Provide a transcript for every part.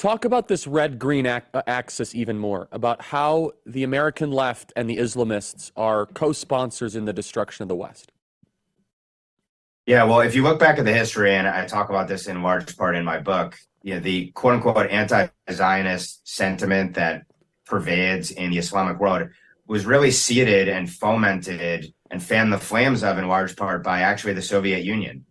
Talk about this red-green axis even more, about how the American left and the Islamists are co-sponsors in the destruction of the West. Yeah, well, if you look back at the history, and I talk about this in large part in my book, the quote unquote anti-Zionist sentiment that pervades in the Islamic world was really seeded and fomented and fanned the flames of in large part by actually the Soviet Union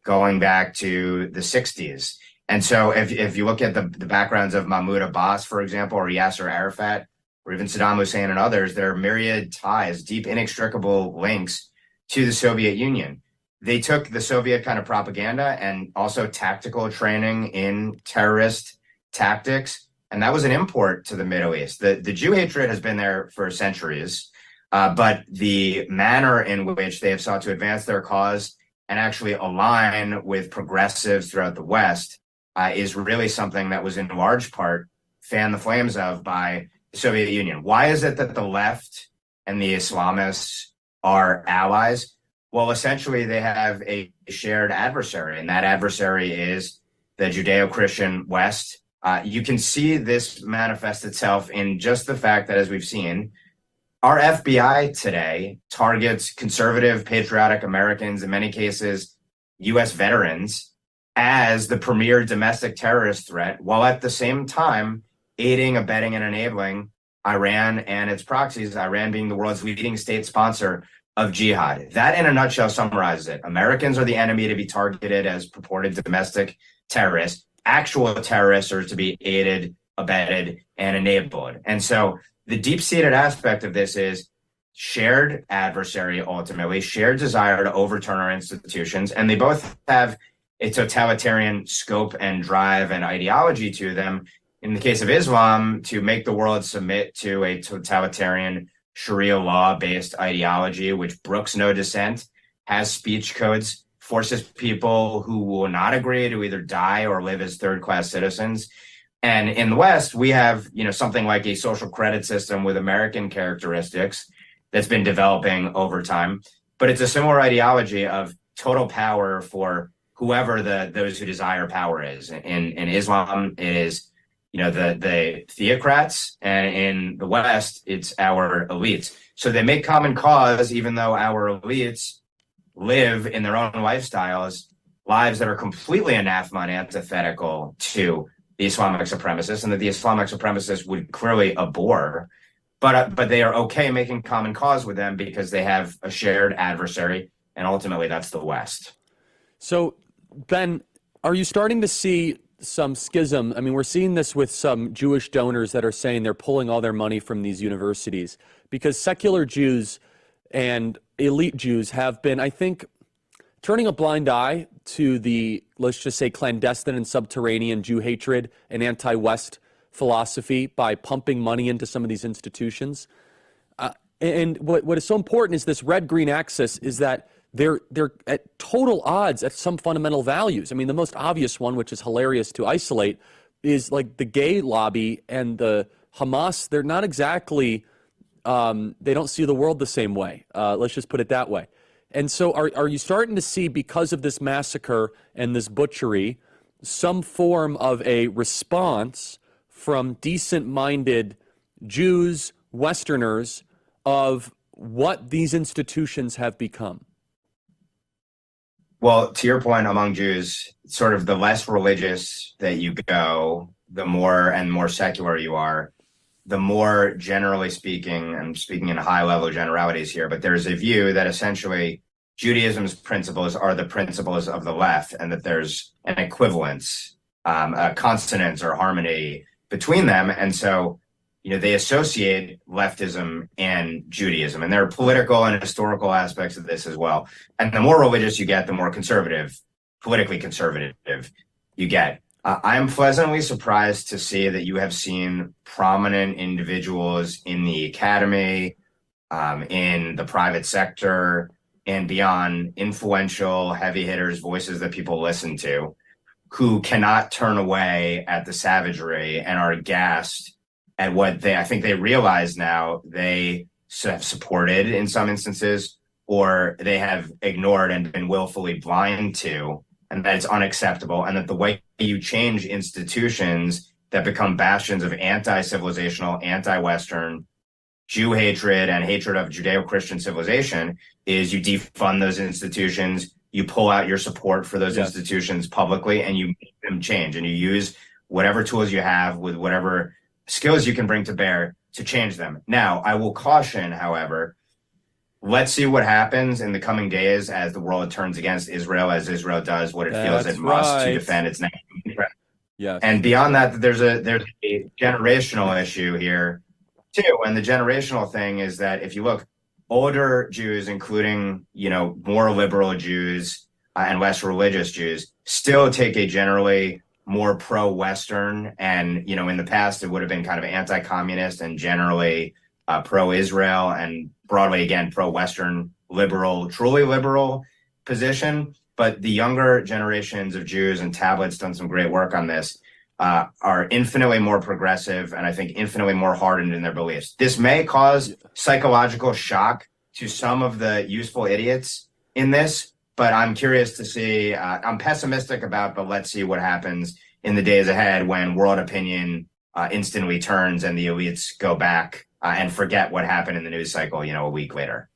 going back to the 60s. And so if you look at the backgrounds of Mahmoud Abbas, for example, or Yasser Arafat, or even Saddam Hussein and others, there are myriad ties, deep, inextricable links to the Soviet Union. They took the Soviet kind of propaganda and also tactical training in terrorist tactics, and that was an import to the Middle East. The Jew hatred has been there for centuries, but the manner in which they have sought to advance their cause and actually align with progressives throughout the West is really something that was in large part fanned the flames of by the Soviet Union. Why is it that the left and the Islamists are allies? Well, essentially, they have a shared adversary, and that adversary is the Judeo-Christian West. You can see this manifest itself in just the fact that, as we've seen, our FBI today targets conservative, patriotic Americans, in many cases, U.S. veterans, as the premier domestic terrorist threat, while at the same time aiding, abetting, and enabling Iran and its proxies, Iran being the world's leading state sponsor of jihad. That, in a nutshell, summarizes it. Americans are the enemy to be targeted as purported domestic terrorists. Actual terrorists are to be aided, abetted, and enabled. And so the deep-seated aspect of this is shared adversary, ultimately, shared desire to overturn our institutions. And they both have a totalitarian scope and drive and ideology to them. In the case of Islam, to make the world submit to a totalitarian Sharia law-based ideology, which brooks no dissent, has speech codes, forces people who will not agree to either die or live as third-class citizens. And in the West, we have, something like a social credit system with American characteristics that's been developing over time. But it's a similar ideology of total power for whoever those who desire power is. In Islam, it is the theocrats, and in the West, it's our elites. So they make common cause, even though our elites live in their own lifestyles, lives that are completely anathema and antithetical to the Islamic supremacists, and that the Islamic supremacists would clearly abhor. But they are okay making common cause with them because they have a shared adversary, and ultimately that's the West. So, Ben, are you starting to see some schism? I mean, we're seeing this with some Jewish donors that are saying they're pulling all their money from these universities because secular Jews and elite Jews have been, I think, turning a blind eye to the, let's just say, clandestine and subterranean Jew hatred and anti-West philosophy by pumping money into some of these institutions. And what is so important is this red-green axis is that they're at total odds at some fundamental values. I mean, the most obvious one, which is hilarious to isolate, is like the gay lobby and the Hamas. They're not exactly, they don't see the world the same way. Let's just put it that way. And so are you starting to see, because of this massacre and this butchery, some form of a response from decent-minded Jews, Westerners, of what these institutions have become? Well, to your point, among Jews, sort of the less religious that you go, the more and more secular you are, the more, generally speaking, I'm speaking in high-level generalities here, but there's a view that essentially Judaism's principles are the principles of the left, and that there's an equivalence, a consonance or harmony between them. And so, they associate leftism and Judaism, and there are political and historical aspects of this as well. And the more religious you get, the more conservative, politically conservative you get. I'm pleasantly surprised to see that you have seen prominent individuals in the academy, in the private sector, and beyond, influential heavy hitters, voices that people listen to, who cannot turn away at the savagery and are aghast at what I think they realize now they have supported in some instances, or they have ignored and been willfully blind to, and that it's unacceptable, and that the way you change institutions that become bastions of anti-civilizational, anti-Western Jew hatred and hatred of Judeo-Christian civilization is you defund those institutions, you pull out your support for those Yes. institutions publicly, and you make them change, and you use whatever tools you have with whatever skills you can bring to bear to change them. Now, I will caution, however, let's see what happens in the coming days as the world turns against Israel, as Israel does what it feels it That's must to right. defend its national interest. Yes. And beyond that, there's a generational issue here too. And the generational thing is that if you look, older Jews, including, more liberal Jews and less religious Jews, still take a generally more pro-Western, and in the past it would have been kind of anti-communist and generally pro-Israel, and broadly again pro-Western, liberal, truly liberal position. But the younger generations of Jews, and Tablet's done some great work on this, are infinitely more progressive, and I think infinitely more hardened in their beliefs. This may cause psychological shock to some of the useful idiots in this, but I'm curious to see. I'm pessimistic about, but let's see what happens in the days ahead when world opinion instantly turns and the elites go back and forget what happened in the news cycle, a week later.